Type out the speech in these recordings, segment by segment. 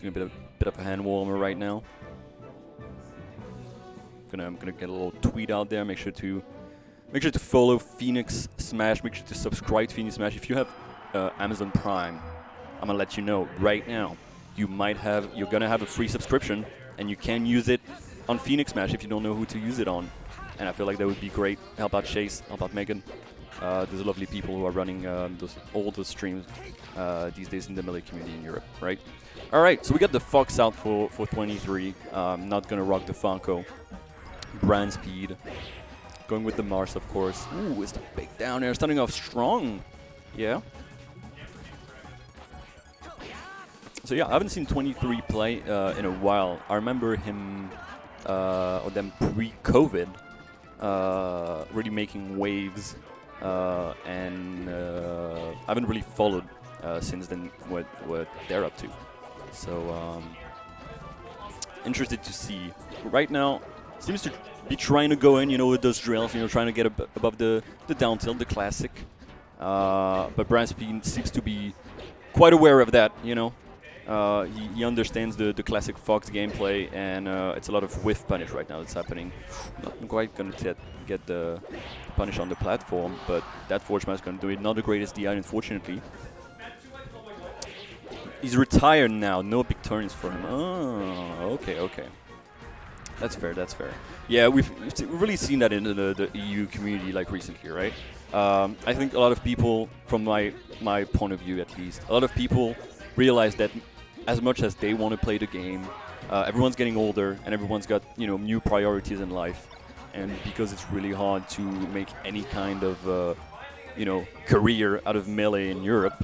Doing a bit of a hand warmer right now. I'm gonna get a little tweet out there. Make sure to follow Phoenix Smash. Make sure to subscribe to Phoenix Smash. If you have Amazon Prime, I'm gonna let you know right now. You're gonna have a free subscription, and you can use it on Phoenix Smash if you don't know who to use it on. And I feel like that would be great. Help out Chase, help out Megan. There's lovely people who are running all those streams these days in the melee community in Europe, right? All right, so we got the Fox out for 23. Not gonna rock the Funko. Branspeed. Going with the Mars, of course. Ooh, it's the big down air. Starting off strong. Yeah. So yeah, I haven't seen 23 play in a while. I remember him or them pre-COVID really making waves, and I haven't really followed since then what they're up to. So interested to see. Right now, seems to be trying to go in, with those drills, trying to get above the down tilt, the classic. But Branspeed seems to be quite aware of that, He understands the classic Fox gameplay, and it's a lot of whiff punish right now that's happening. Not quite going to get the punish on the platform, but that forward smash is going to do it. Not the greatest DI, unfortunately. He's retired now. No big turns for him. Oh, okay. That's fair. Yeah, we've really seen that in the EU community like recently, right? I think a lot of people, from my point of view at least, a lot of people realize that as much as they want to play the game, everyone's getting older and everyone's got new priorities in life, and because it's really hard to make any kind of career out of melee in Europe,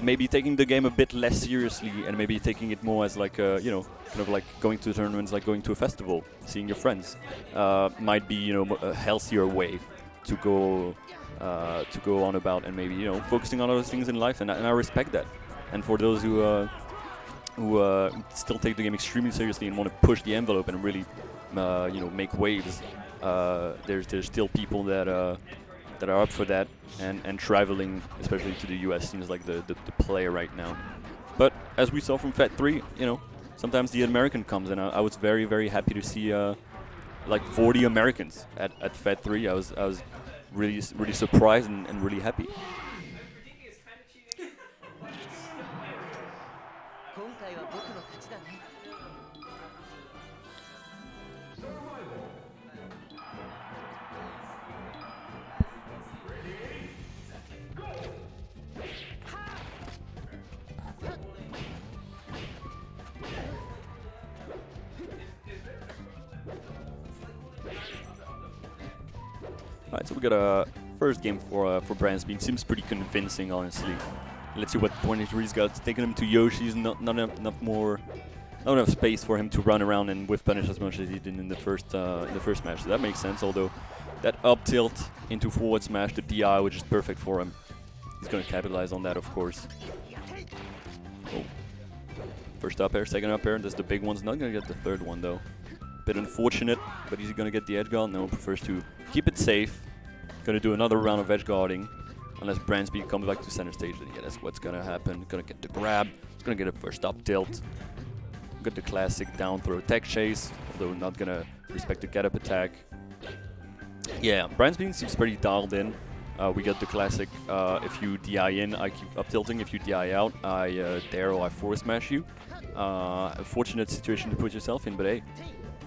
maybe taking the game a bit less seriously and maybe taking it more as like kind of like going to tournaments, like going to a festival, seeing your friends, might be a healthier way to go on about, and maybe focusing on other things in life, and I respect that. And for those who still take the game extremely seriously and want to push the envelope and really make waves, there's still people that are up for that, and traveling, especially to the US, seems like the play right now. But as we saw from Fed 3, sometimes the American comes, and I was very, very happy to see like 40 Americans at Fed 3. I was really surprised and really happy. Alright, so we got a first game for Branspeed. Seems pretty convincing, honestly. Let's see what 23's got. It's taking him to Yoshi's. Not enough space for him to run around and whiff punish as much as he did in the first match. So that makes sense. Although that up tilt into forward smash, the DI, which is perfect for him. He's gonna capitalize on that, of course. Oh. First up air, second up air. That's the big one's not gonna get the third one though. Bit unfortunate, but is he gonna get the edge guard? No, prefers to keep it safe. Gonna do another round of edge guarding, unless Branspeed comes back to center stage. Yeah, that's what's gonna happen. Gonna get the grab. He's gonna get a first up tilt. Got the classic down throw tech chase, although not gonna respect the get up attack. Yeah, Branspeed seems pretty dialed in. We got the classic, if you DI in, I keep up tilting. If you DI out, I dare or I force smash you. A fortunate situation to put yourself in, but hey,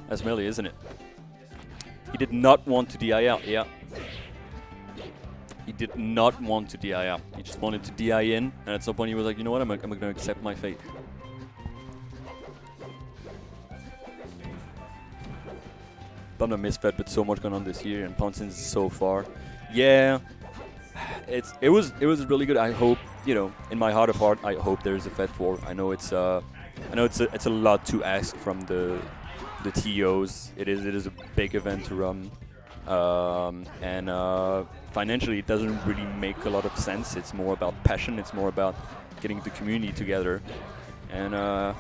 that's melee, isn't it? He did not want to DI out, yeah. He did not want to DI out. He just wanted to DI in, and at some point he was like, you know what, I'm going to accept my fate. Bummed I missed Fed, but so much going on this year, and Ponson's so far. Yeah, it was really good. I hope, in my heart of heart, I hope there's a Fed 4. I know it's a lot to ask from the TOs. It is a big event to run, and financially it doesn't really make a lot of sense. It's more about passion. It's more about getting the community together, and I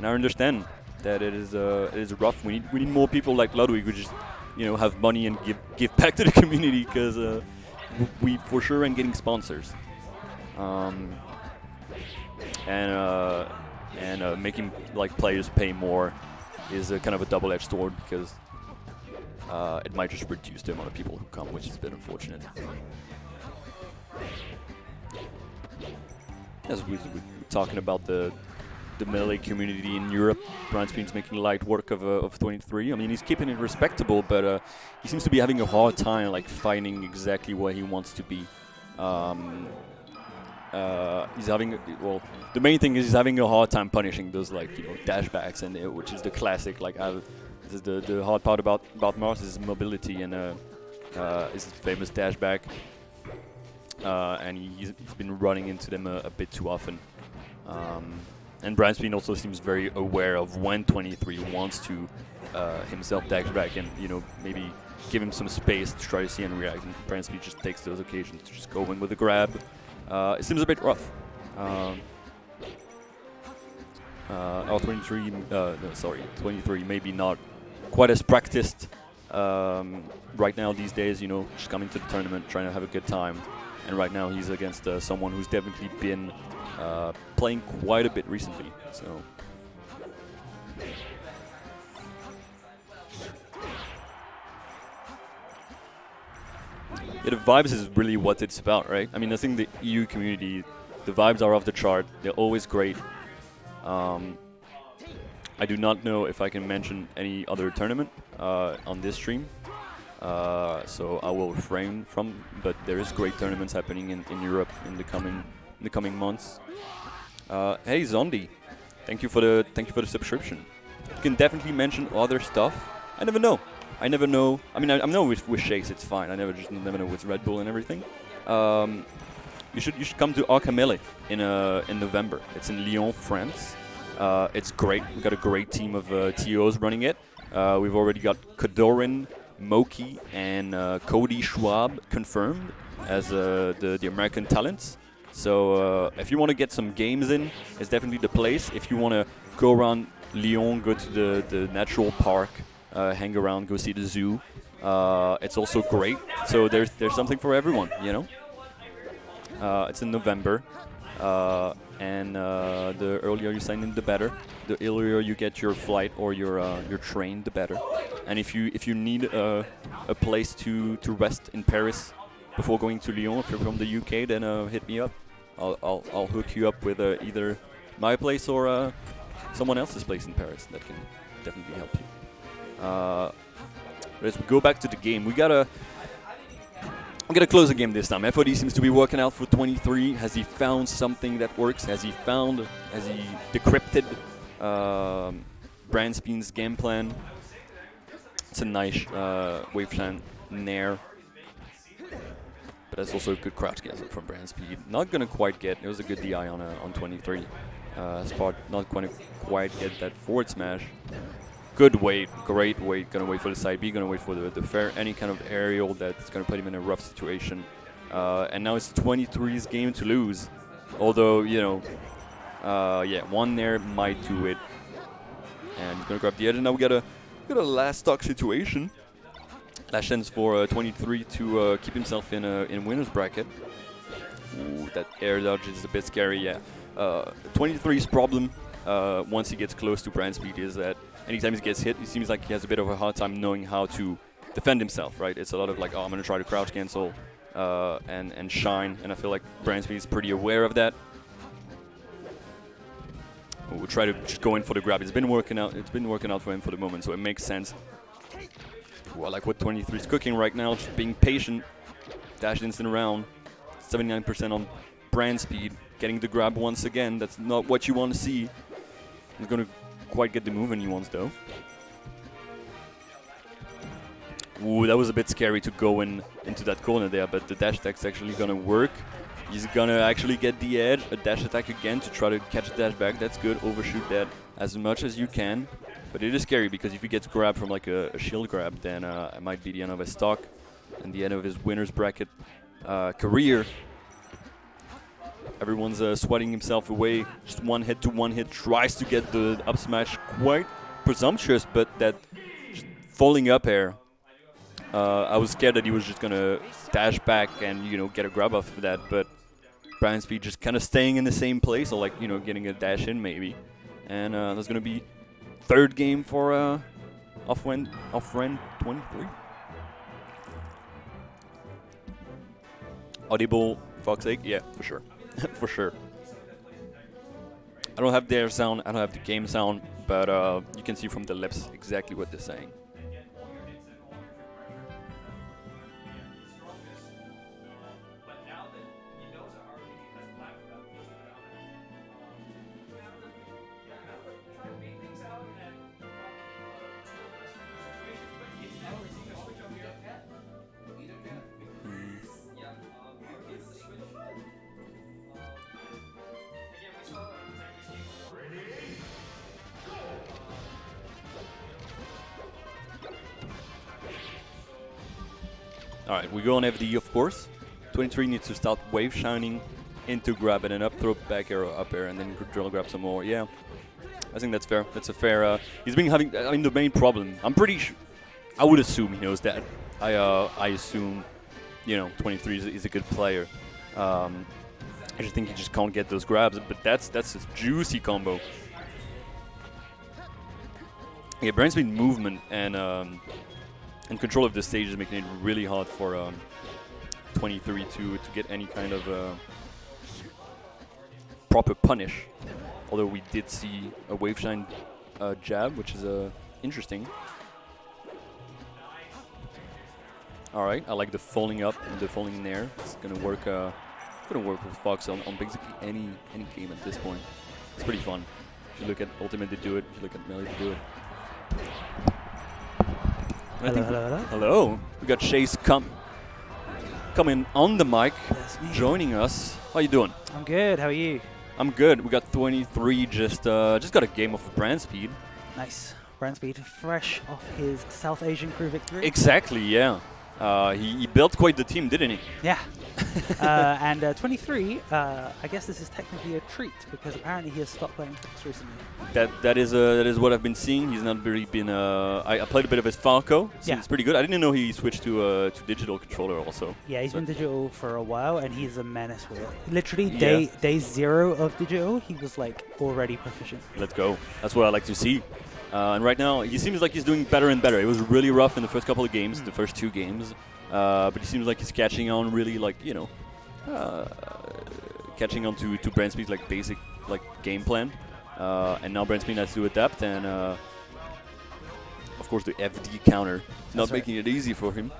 understand that it is rough. We need more people like Ludwig who just have money and give back to the community, because we for sure ain't getting sponsors, and and making like players pay more is a kind of a double-edged sword because it might just reduce the amount of people who come, which is a bit unfortunate. As we're talking about the melee community in Europe, Branspeed's making light work of 23. I mean, he's keeping it respectable, but he seems to be having a hard time like finding exactly where he wants to be. He's having the main thing is he's having a hard time punishing those like dashbacks, and which is the classic like this is the hard part about Mars is mobility and his famous dashback, and he's been running into them a bit too often. And Branspeed also seems very aware of when 23 wants to himself dash back and maybe give him some space to try to see and react. And Branspeed just takes those occasions to just go in with a grab. It seems a bit rough. 23 maybe not quite as practiced right now these days. Just coming to the tournament, trying to have a good time. And right now he's against someone who's definitely been playing quite a bit recently. So. Yeah, the vibes is really what it's about, right? I mean, I think the EU community, the vibes are off the chart. They're always great. I do not know if I can mention any other tournament on this stream, so I will refrain from. But there is great tournaments happening in Europe in the coming months. Hey Zondi, thank you for the subscription. You can definitely mention other stuff. I never know. I mean, I know with Shakes it's fine. I never know with Red Bull and everything. You should come to Arcamele in November. It's in Lyon, France. It's great. We've got a great team of TOs running it. We've already got Kadorin, Moki, and Cody Schwab confirmed as the American talents. So if you want to get some games in, it's definitely the place. If you want to go around Lyon, go to the natural park, hang around, go see the zoo, it's also great. So there's something for everyone, It's in November, and the earlier you sign in, the better. The earlier you get your flight or your train, the better. And if you need a place to rest in Paris before going to Lyon, if you're from the UK, then hit me up. I'll hook you up with either my place or someone else's place in Paris that can definitely help you. But as we go back to the game, I'm gonna close the game this time. FOD seems to be working out for 23. Has he found something that works? Has he decrypted Branspeed's game plan? It's a nice wave plan Nair. But that's also a good crouch cancel from Branspeed. Not gonna quite get. It was a good DI on 23. Spot not gonna quite get that forward smash. Good weight, great weight. Gonna wait for the side B. Gonna wait for the fair, any kind of aerial that's gonna put him in a rough situation. And now it's 23's game to lose. Although one Nair might do it. And he's gonna grab the edge. And now we got a last stock situation. Last chance for 23 to keep himself in winner's bracket. Ooh, that air dodge is a bit scary. Yeah. 23's problem once he gets close to Branspeed is that anytime he gets hit, it seems like he has a bit of a hard time knowing how to defend himself, right? It's a lot of like, I'm going to try to crouch cancel and shine, and I feel like Branspeed is pretty aware of that. We'll try to just go in for the grab. It's been working out for him for the moment, so it makes sense. Well, like what 23 is cooking right now, just being patient, dash instant around, 79% on Branspeed, getting the grab once again. That's not what you want to see. He's going to quite get the movement he wants, though. Ooh, that was a bit scary to go into that corner there, but the dash attack's actually going to work. He's going to actually get the edge, a dash attack again to try to catch the dash back. That's good. Overshoot that as much as you can. But it is scary because if he gets grabbed from like a shield grab, then it might be the end of his stock and the end of his winner's bracket career. Everyone's sweating himself away. Just one hit to one hit. Tries to get the up smash. Quite presumptuous, but that just falling up air. I was scared that he was just gonna dash back and get a grab off of that. But Branspeed just kind of staying in the same place, or like getting a dash in maybe. And there's going to be third game for off-ren 23. Audible, Fox 8? Yeah, for sure. For sure. I don't have their sound, I don't have the game sound, but you can see from the lips exactly what they're saying. Alright, we go on FD, of course. 23 needs to start wave shining into grab it and up throw back arrow up air and then drill grab some more. Yeah, I think that's fair. That's a fair. He's been having. I mean, the main problem. I'm pretty sure. I would assume he knows that. I assume, 23 is a good player. I just think he just can't get those grabs. But that's a juicy combo. Yeah, Branspeed movement and control of the stage is making it really hard for 23 to get any kind of proper punish. Although we did see a wave shine jab, which is interesting. All right, I like the falling up and the falling in there. It's gonna work. With Fox on basically any game at this point. It's pretty fun. If you look at Ultimate, they do it. If you look at Melee, they do it. Hello. We got Chase coming on the mic, joining us. How you doing? I'm good. How are you? I'm good. We got 23. Just got a game of Branspeed. Nice. Branspeed, fresh off his South Asian crew victory. Exactly. Yeah. He built quite the team, didn't he? Yeah. And 23. I guess this is technically a treat because apparently he has stopped playing Fox recently. That is what I've been seeing. He's not really been. I played a bit of his Falco. Seems pretty good. I didn't know he switched to digital controller also. Yeah, he's been digital for a while, and he's a menace with it. Literally, day 0 of digital, he was like already proficient. Let's go. That's what I like to see. And right now, he seems like he's doing better and better. It was really rough in the first couple of games, the first 2 games. But he seems like he's catching on really, like, catching on to Branspeed's like basic like game plan. And now Branspeed has to adapt, and of course the FD counter not making it easy for him.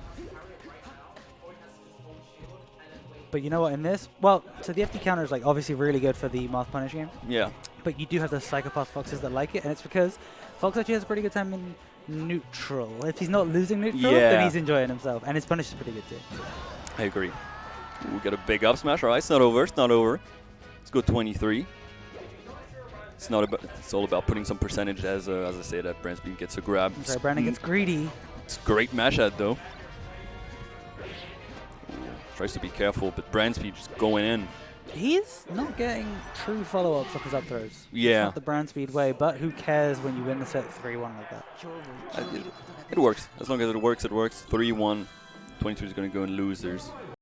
But you know what, in this, well, so the FD counter is like obviously really good for the Math Punish game. Yeah. But you do have the Psychopath Foxes that like it, and it's because Fox actually has a pretty good time in neutral. If he's not losing neutral, then he's enjoying himself, and his punish is pretty good too. I agree. We got a big up smash. All right, it's not over. It's not over. Let's go 23. It's not about. It's all about putting some percentage, as I say, that Branspeed gets a grab. Sorry, Brandon gets greedy. It's a great mash out though. Tries to be careful, but Branspeed just going in. He's not getting true follow-ups off his up throws. Yeah. It's not the Branspeed way, but who cares when you win the set 3-1 like that? It works. As long as it works, it works. 3-1. 23 is going to go in losers.